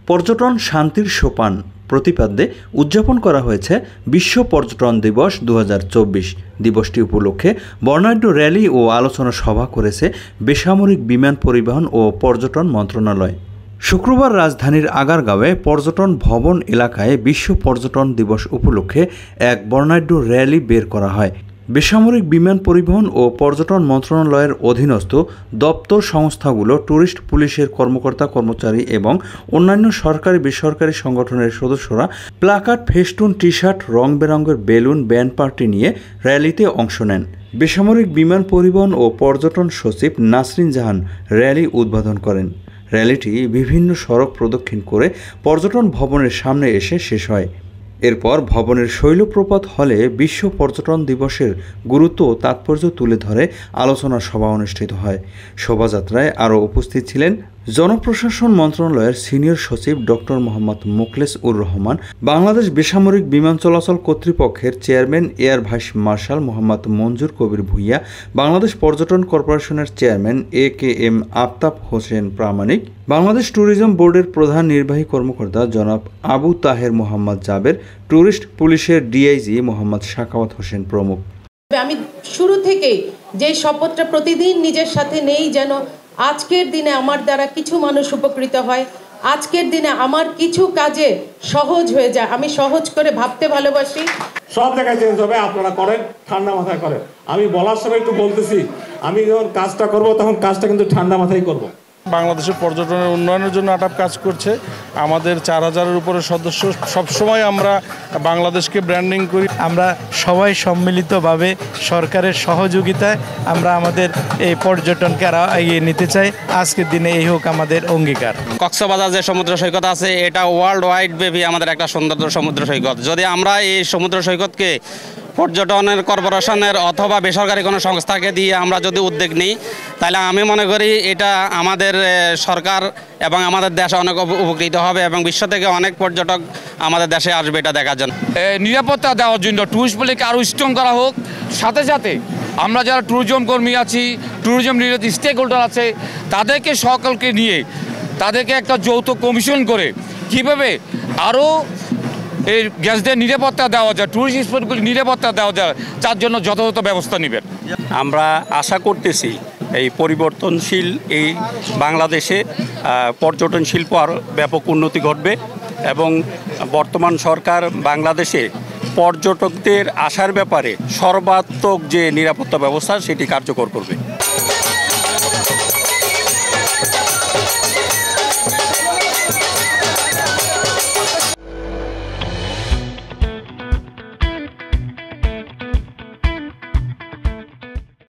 পর্যটন শান্তির সোপান প্রতিপাদ্যে উদযাপন করা হয়েছে বিশ্ব পর্যটন দিবস 2024। দিবসটি উপলক্ষে বর্ণাঢ্য র্যালি ও আলোচনা সভা করেছে বেসামরিক বিমান পরিবহন ও পর্যটন মন্ত্রণালয়। শুক্রবার রাজধানীর আগারগাঁওয়ে পর্যটন ভবন এলাকায় বিশ্ব পর্যটন দিবস উপলক্ষে এক বর্ণাঢ্য র্যালি বের করা হয়। বেসামরিক বিমান পরিবহন ও পর্যটন মন্ত্রণালয়ের অধীনস্থ দপ্তর সংস্থাগুলো, ট্যুরিস্ট পুলিশের কর্মকর্তা কর্মচারী এবং অন্যান্য সরকারি বেসরকারি সংগঠনের সদস্যরা প্লাকার্ড, ফেস্টুন, টি শার্ট, রং বেরঙের বেলুন, ব্যান্ড পার্টি নিয়ে র্যালিতে অংশ নেন। বেসামরিক বিমান পরিবহন ও পর্যটন সচিব নাসরিন জাহান র্যালি উদ্বোধন করেন। র্যালিটি বিভিন্ন সড়ক প্রদক্ষিণ করে পর্যটন ভবনের সামনে এসে শেষ হয়। এরপর ভবনের শৈলপ্রপাত হলে বিশ্ব পর্যটন দিবসের গুরুত্ব ও তাৎপর্য তুলে ধরে আলোচনা সভা অনুষ্ঠিত হয়। শোভাযাত্রায় আরও উপস্থিত ছিলেন জনপ্রশাসন মন্ত্রণালয়ের সিনিয়র সচিব ডক্টর মোহাম্মদ মোখলেস উর রহমান, বাংলাদেশ বেসামরিক বিমান চলাচল কর্তৃপক্ষের chairman air vice marshal Mohammad Manjur Kabir Bhuiyan, Bangladesh পর্যটন কর্পোরেশনের chairman AKM Aftab Hossain Pramanik, Bangladesh tourism বোর্ডের প্রধান নির্বাহী কর্মকর্তা জনাব আবু তাহের মোহাম্মদ জাবের, ট্যুরিস্ট পুলিশের DIG মোহাম্মদ সাখাওয়াত হোসেন প্রমুখ। আমি শুরু থেকেই যে শপথটা প্রতিদিন নিজের সাথে নেই, যেন আজকের দিনে আমার দ্বারা কিছু মানুষ উপকৃত হয়, আজকের দিনে আমার কিছু কাজে সহজ হয়ে যায়। আমি সহজ করে ভাবতে ভালোবাসি। সব জায়গায় চেঞ্জ হবে, আপনারা করেন, ঠান্ডা মাথায় করেন। আমি বলার সময় একটু বলতেছি, আমি যখন কাজটা করব তখন কাজটা কিন্তু ঠান্ডা মাথায় করব। বাংলাদেশের পর্যটনের উন্নয়নের জন্য আটাপ কাজ করছে। আমাদের 4000-এর উপরে সদস্য, সবসময় আমরা বাংলাদেশকে ব্র্যান্ডিং করি। আমরা সবাই সম্মিলিতভাবে সরকারের সহযোগিতায় আমরা আমাদের এই পর্যটনকে আরও এগিয়ে নিতে চাই। আজকের দিনে এই হোক আমাদের অঙ্গীকার। কক্সবাজার যে সমুদ্র সৈকত আছে, এটা ওয়ার্ল্ড ওয়াইড ব্যাপী আমাদের একটা সুন্দর সমুদ্র সৈকত। যদি আমরা এই সমুদ্র সৈকতকে পর্যটনের কর্পোরেশনের অথবা বেসরকারি কোনো সংস্থাকে দিয়ে আমরা যদি উদ্যোগ নিই, তাহলে আমি মনে করি এটা আমাদের সরকার এবং আমাদের দেশ অনেক উপকৃত হবে এবং বিশ্ব থেকে অনেক পর্যটক আমাদের দেশে আসবে এটা দেখার জন্য। নিরাপত্তা দেওয়ার জন্য ট্যুরিস্ট পুলিশকে আরও স্ট্রং করা হোক। সাথে সাথে আমরা যারা ট্যুরিজম কর্মী আছি, ট্যুরিজম রিলেটেড স্টেক হোল্ডার আছে, তাদেরকে সকলকে নিয়ে তাদেরকে একটা যৌথ কমিশন করে কীভাবে আরও এই গ্যাসদের নিরাপত্তা দেওয়া যায়, ট্যুরিস্ট স্পটগুলি নিরাপত্তা দেওয়া যায়, তার জন্য যথাযথ ব্যবস্থা নেবেন। আমরা আশা করতেছি এই পরিবর্তনশীল এই বাংলাদেশে পর্যটন শিল্প আরও ব্যাপক উন্নতি ঘটবে এবং বর্তমান সরকার বাংলাদেশে পর্যটকদের আসার ব্যাপারে সর্বাত্মক যে নিরাপত্তা ব্যবস্থা সেটি কার্যকর করবে।